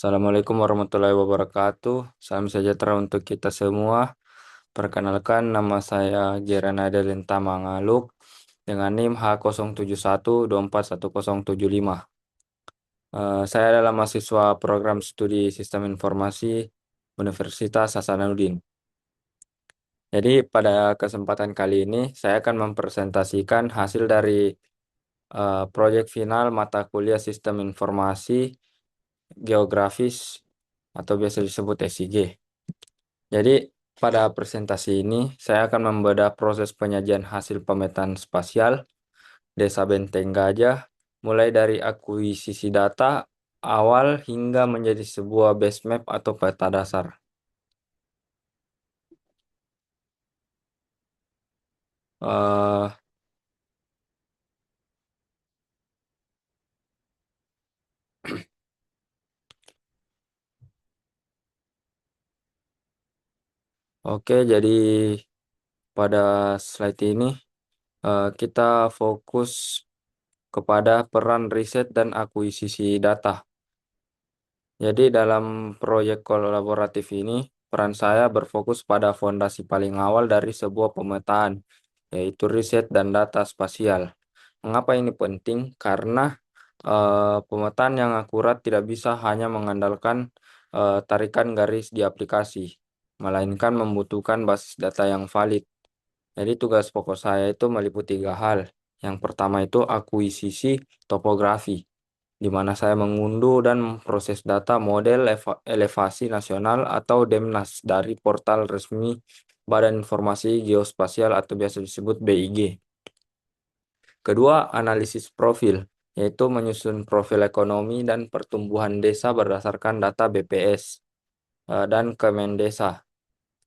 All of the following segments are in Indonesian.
Assalamualaikum warahmatullahi wabarakatuh. Salam sejahtera untuk kita semua. Perkenalkan, nama saya Jeranada Lenta Mangaluk dengan NIM H0712410075. Saya adalah mahasiswa program studi Sistem Informasi Universitas Hasanuddin. Jadi pada kesempatan kali ini saya akan mempresentasikan hasil dari proyek final mata kuliah Sistem Informasi Geografis atau biasa disebut SIG. Jadi pada presentasi ini saya akan membedah proses penyajian hasil pemetaan spasial Desa Benteng Gajah mulai dari akuisisi data awal hingga menjadi sebuah base map atau peta dasar. Eh, oke, jadi pada slide ini kita fokus kepada peran riset dan akuisisi data. Jadi dalam proyek kolaboratif ini, peran saya berfokus pada fondasi paling awal dari sebuah pemetaan, yaitu riset dan data spasial. Mengapa ini penting? Karena pemetaan yang akurat tidak bisa hanya mengandalkan tarikan garis di aplikasi, melainkan membutuhkan basis data yang valid. Jadi tugas pokok saya itu meliputi 3 hal. Yang pertama itu akuisisi topografi, di mana saya mengunduh dan memproses data model elevasi nasional atau DEMNAS dari portal resmi Badan Informasi Geospasial atau biasa disebut BIG. Kedua, analisis profil, yaitu menyusun profil ekonomi dan pertumbuhan desa berdasarkan data BPS dan Kemendesa.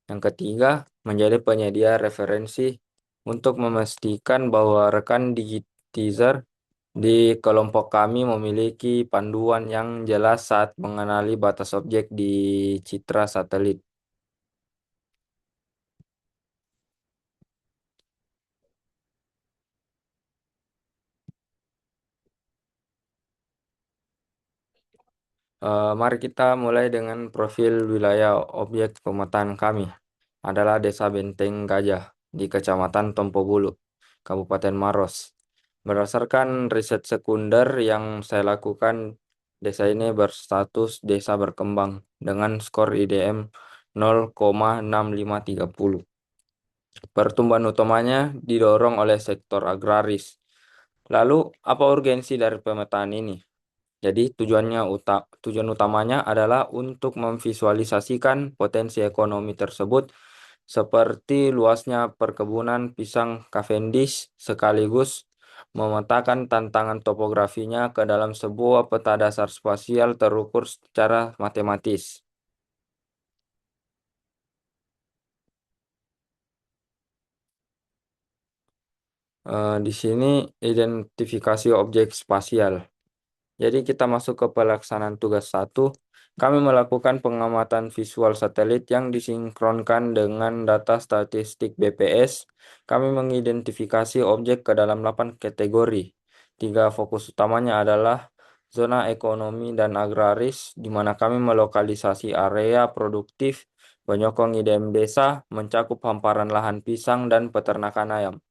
Yang ketiga, menjadi penyedia referensi untuk memastikan bahwa rekan digitizer di kelompok kami memiliki panduan yang jelas saat mengenali batas objek di citra satelit. Mari kita mulai dengan profil wilayah objek pemetaan kami. Adalah Desa Benteng Gajah di Kecamatan Tompobulu, Kabupaten Maros. Berdasarkan riset sekunder yang saya lakukan, desa ini berstatus desa berkembang dengan skor IDM 0,6530. Pertumbuhan utamanya didorong oleh sektor agraris. Lalu, apa urgensi dari pemetaan ini? Jadi, tujuan utamanya adalah untuk memvisualisasikan potensi ekonomi tersebut seperti luasnya perkebunan pisang Cavendish sekaligus memetakan tantangan topografinya ke dalam sebuah peta dasar spasial terukur secara matematis. Di sini identifikasi objek spasial. Jadi kita masuk ke pelaksanaan tugas 1. Kami melakukan pengamatan visual satelit yang disinkronkan dengan data statistik BPS. Kami mengidentifikasi objek ke dalam 8 kategori. 3 fokus utamanya adalah zona ekonomi dan agraris, di mana kami melokalisasi area produktif, penyokong IDM desa, mencakup hamparan lahan pisang dan peternakan ayam.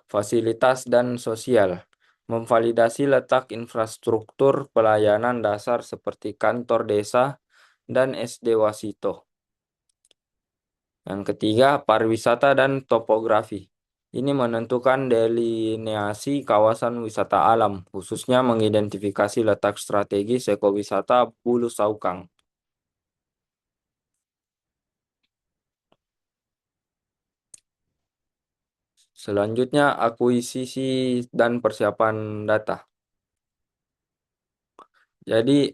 Fasilitas dan sosial, memvalidasi letak infrastruktur pelayanan dasar seperti kantor desa dan SD Wasito. Yang ketiga, pariwisata dan topografi. Ini menentukan delineasi kawasan wisata alam, khususnya mengidentifikasi letak strategis ekowisata Bulu Saukang. Selanjutnya, akuisisi dan persiapan data. Jadi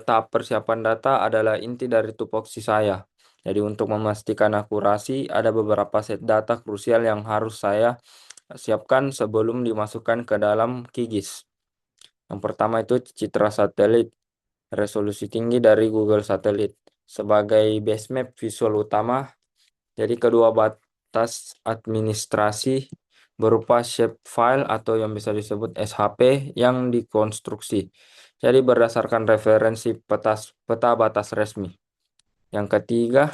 tahap persiapan data adalah inti dari tupoksi saya. Jadi untuk memastikan akurasi, ada beberapa set data krusial yang harus saya siapkan sebelum dimasukkan ke dalam QGIS. Yang pertama itu citra satelit, resolusi tinggi dari Google Satelit sebagai base map visual utama. Jadi kedua, batas administrasi berupa shape file atau yang bisa disebut SHP yang dikonstruksi. Jadi berdasarkan referensi peta batas resmi. Yang ketiga,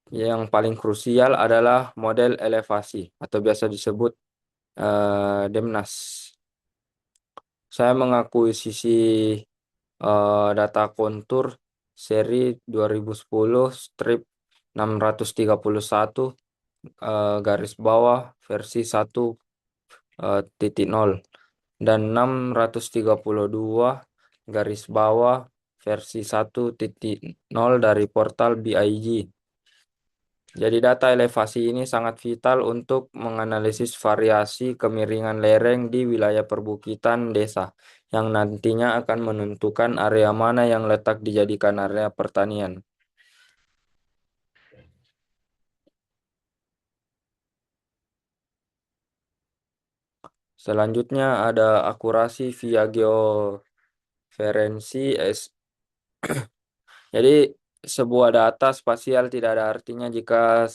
yang paling krusial adalah model elevasi atau biasa disebut DEMNAS. Saya mengakuisisi data kontur seri 2010 strip 631 garis bawah versi 1.0 dan 632 garis bawah versi 1.0 dari portal BIG. Jadi data elevasi ini sangat vital untuk menganalisis variasi kemiringan lereng di wilayah perbukitan desa yang nantinya akan menentukan area mana yang letak dijadikan area pertanian. Selanjutnya ada akurasi via geoferensi. Jadi sebuah data spasial tidak ada artinya jika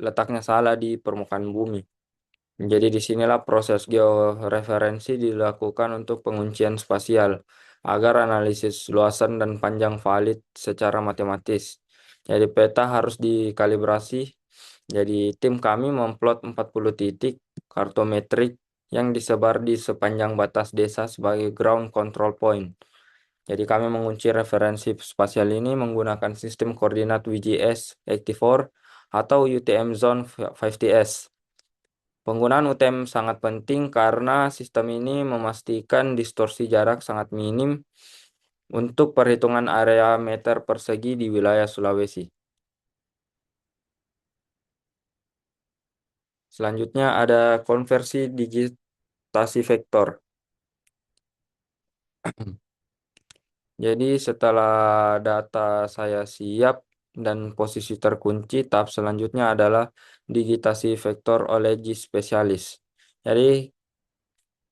letaknya salah di permukaan bumi. Jadi disinilah proses georeferensi dilakukan untuk penguncian spasial agar analisis luasan dan panjang valid secara matematis. Jadi peta harus dikalibrasi. Jadi tim kami memplot 40 titik kartometrik yang disebar di sepanjang batas desa sebagai ground control point. Jadi kami mengunci referensi spasial ini menggunakan sistem koordinat WGS 84 atau UTM Zone 50S. Penggunaan UTM sangat penting karena sistem ini memastikan distorsi jarak sangat minim untuk perhitungan area meter persegi di wilayah Sulawesi. Selanjutnya ada konversi digitasi vektor. Jadi setelah data saya siap dan posisi terkunci, tahap selanjutnya adalah digitasi vektor oleh GIS spesialis. Jadi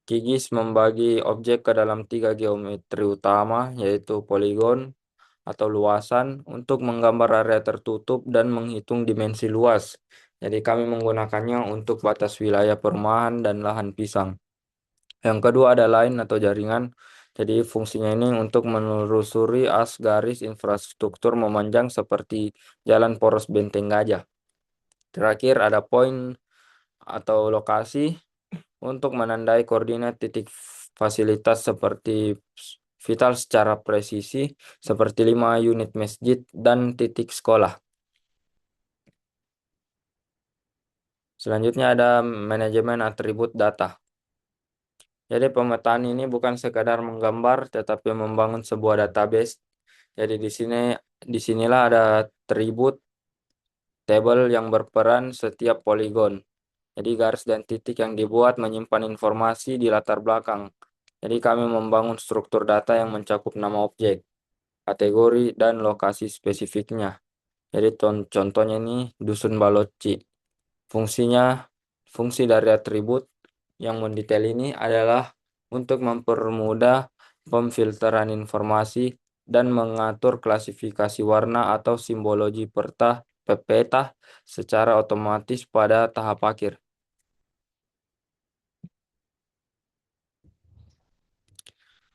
QGIS membagi objek ke dalam tiga geometri utama, yaitu poligon atau luasan untuk menggambar area tertutup dan menghitung dimensi luas. Jadi kami menggunakannya untuk batas wilayah perumahan dan lahan pisang. Yang kedua ada line atau jaringan. Jadi fungsinya ini untuk menelusuri as garis infrastruktur memanjang seperti jalan poros Benteng Gajah. Terakhir ada point atau lokasi untuk menandai koordinat titik fasilitas seperti vital secara presisi seperti 5 unit masjid dan titik sekolah. Selanjutnya ada manajemen atribut data. Jadi pemetaan ini bukan sekadar menggambar tetapi membangun sebuah database. Jadi disinilah ada atribut tabel yang berperan setiap poligon. Jadi garis dan titik yang dibuat menyimpan informasi di latar belakang. Jadi kami membangun struktur data yang mencakup nama objek, kategori, dan lokasi spesifiknya. Jadi contohnya ini Dusun Baloci. Fungsinya, fungsi dari atribut yang mendetail ini adalah untuk mempermudah pemfilteran informasi dan mengatur klasifikasi warna atau simbologi peta secara otomatis pada tahap akhir.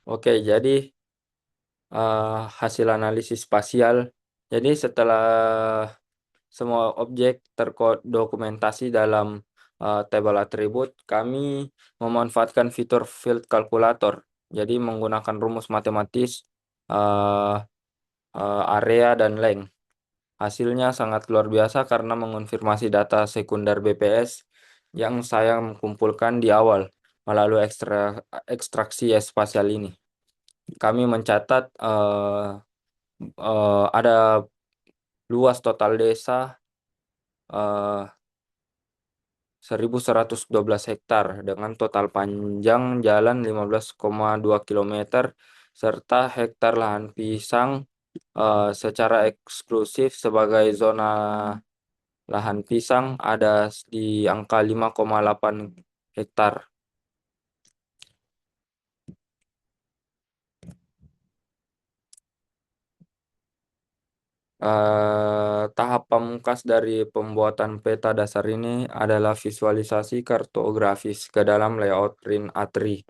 Oke, jadi hasil analisis spasial. Jadi setelah semua objek terdokumentasi dalam tabel atribut, kami memanfaatkan fitur field calculator. Jadi menggunakan rumus matematis uh, area dan length. Hasilnya sangat luar biasa karena mengonfirmasi data sekunder BPS yang saya kumpulkan di awal melalui ekstraksi spasial ini. Kami mencatat ada luas total desa 1.112 hektar dengan total panjang jalan 15,2 kilometer serta hektar lahan pisang secara eksklusif sebagai zona lahan pisang ada di angka 5,8 hektar. Tahap pamungkas dari pembuatan peta dasar ini adalah visualisasi kartografis ke dalam layout RIN A3.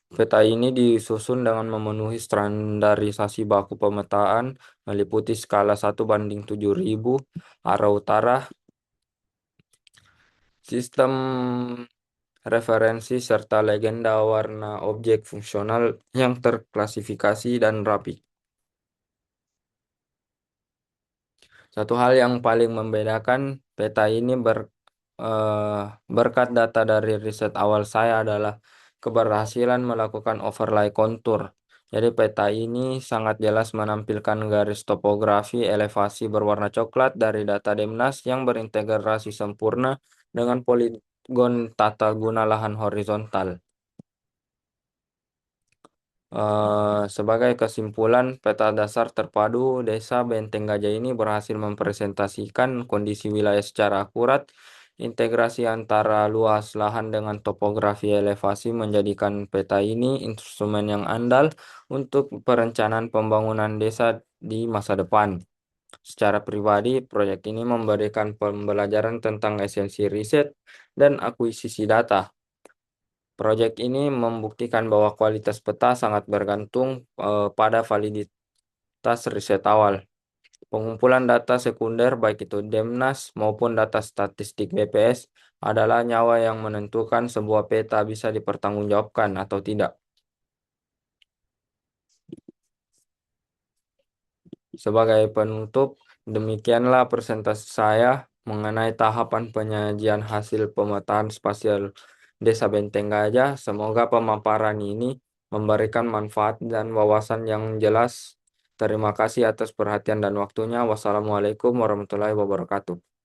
Peta ini disusun dengan memenuhi standarisasi baku pemetaan, meliputi skala 1:7.000, arah utara, sistem referensi, serta legenda warna objek fungsional yang terklasifikasi dan rapi. Satu hal yang paling membedakan peta ini eh, berkat data dari riset awal saya adalah keberhasilan melakukan overlay kontur. Jadi peta ini sangat jelas menampilkan garis topografi elevasi berwarna coklat dari data Demnas yang berintegrasi sempurna dengan poligon tata guna lahan horizontal. Sebagai kesimpulan, peta dasar terpadu Desa Benteng Gajah ini berhasil mempresentasikan kondisi wilayah secara akurat. Integrasi antara luas lahan dengan topografi elevasi menjadikan peta ini instrumen yang andal untuk perencanaan pembangunan desa di masa depan. Secara pribadi, proyek ini memberikan pembelajaran tentang esensi riset dan akuisisi data. Proyek ini membuktikan bahwa kualitas peta sangat bergantung pada validitas riset awal. Pengumpulan data sekunder baik itu Demnas maupun data statistik BPS adalah nyawa yang menentukan sebuah peta bisa dipertanggungjawabkan atau tidak. Sebagai penutup, demikianlah presentasi saya mengenai tahapan penyajian hasil pemetaan spasial Desa Benteng Gajah. Semoga pemaparan ini memberikan manfaat dan wawasan yang jelas. Terima kasih atas perhatian dan waktunya. Wassalamualaikum warahmatullahi wabarakatuh.